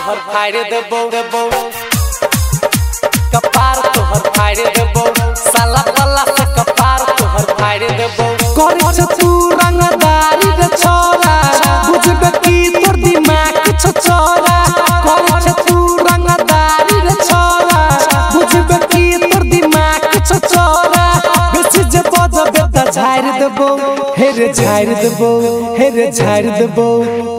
तोहर फाड़ देबो कपार तोहर फाड़ देबो साला पल्ला से कपार तोहर फाड़ देबो करे छ तू रंगदारी रे छोरा बुझबे की तोर दिमाग छोरा करे छ तू रंगदारी रे छोरा बुझबे की तोर दिमाग छोरा बेसी जे बजबे त झाड़ देबो हे रे झाड़ देबो हे रे झाड़ देबो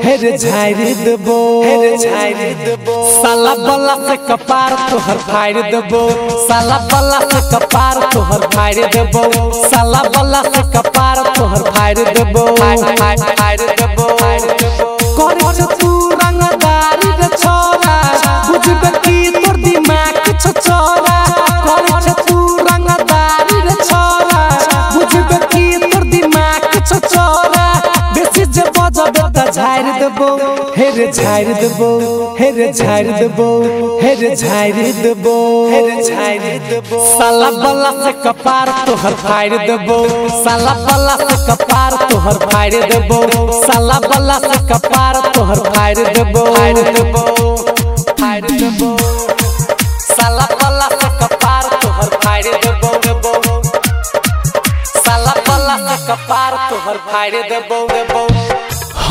हे रे झाड़ देबो हे रे झाड़ देबो साला बल्ला से कपार तोहर फाड़ देबो साला बल्ला से कपार तोहर फाड़ देबो साला बल्ला से कपार तोहर फाड़ देबो फाड़ देबो करे छ तू रंगदारी रे छोरा बुझबे की तोर दिमाग छोरा करे छ तू रंगदारी रे छोरा बुझबे की तोर दिमाग छोरा बेसी जे बजबे त झाड़ देबो हे रे झाड़ देबो हे रे झाड़ देबो हे रे झाड़ देबो हे रे झाड़ देबो साला बल्ला से कपार तोहर फाड़ देबो साला बल्ला से कपार तोहर फाड़ देबो साला बल्ला से कपार तोहर फाड़ देबो फाड़ देबो साला पल्ला से कपार तोहर फाड़ देबो साला पल्ला से कपार तोहर फाड़ देबो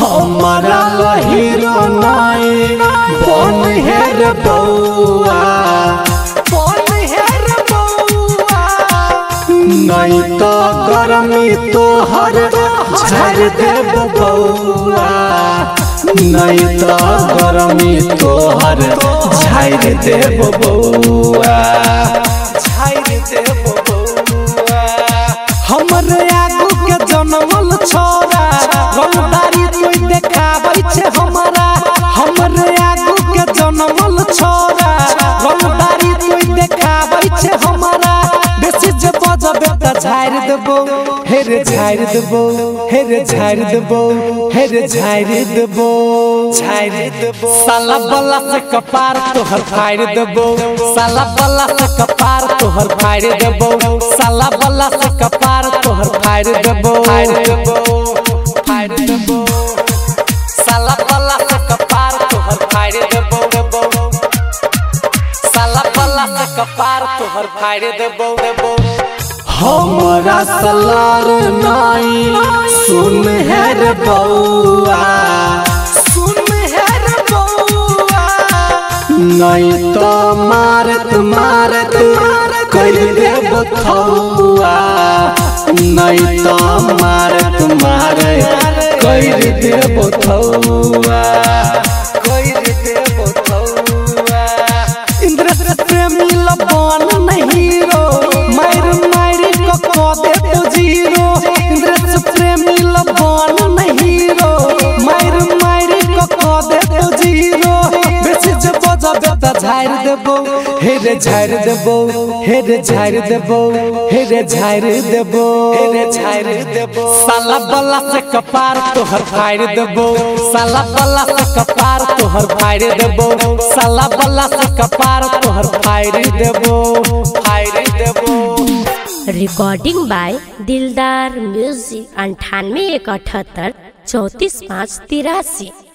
हमारा हीरो नाई बन है रे बउआ बन है रे बउआ नहीं तो गरमी तोहर झाड़ देब बउआ नहीं तो गरमी तोहर झाड़ देब बउआ झाड़ देब बउआ हमरे आगू के जन्मल छोरा रंगदारी कोई देखाबै छे हमरा हमरे आगू के जन्मल छोरा रंगदारी कोई देखाबै छे हमरा बेसी जे बजबे त झाड़ देबो हे रे झाड़ देबो हे रे झाड़ देबो हे रे झाड़ देबो झाड़ देबो साला बल्ला से कपार तोहर फाड़ देबो साला बल्ला से कपार तोहर फाड़ देबो साला बल्ला से कपार तोहर फाड़ देबो फाड़ देबो साला बल्ला से कपार तोहर फाड़ देबो साला बल्ला से कपार तोहर फाड़ देबो हमरा सलार नाई सुन है रे बउआ सुन है रे बउआ नहीं तो मारत मारत कर देब थौआ नहीं तो मारत मारत कर देब थौआ कर देब थौआ इंद्र प्रेमी लबन नहीं रो मार को दे तो जीरो इंद्र प्रेमी लबन नहीं रो मार को दे तो जीरो बेसी जे बजबे त झाड़ देबो हे रे झाड़ देबो हे रे झाड़ देबो हे रे झाड़ देबो हे रे झाड़ देबो साला बल्ला से कपार तोहर फाड़ देबो साला बल्ला से कपार तोहर फाड़ देबो साला बल्ला से कपार तोहर फाड़ देबो फाड़ देबो रिकॉर्डिंग बाय दिलदार म्यूजिक 98 178 34 5 83।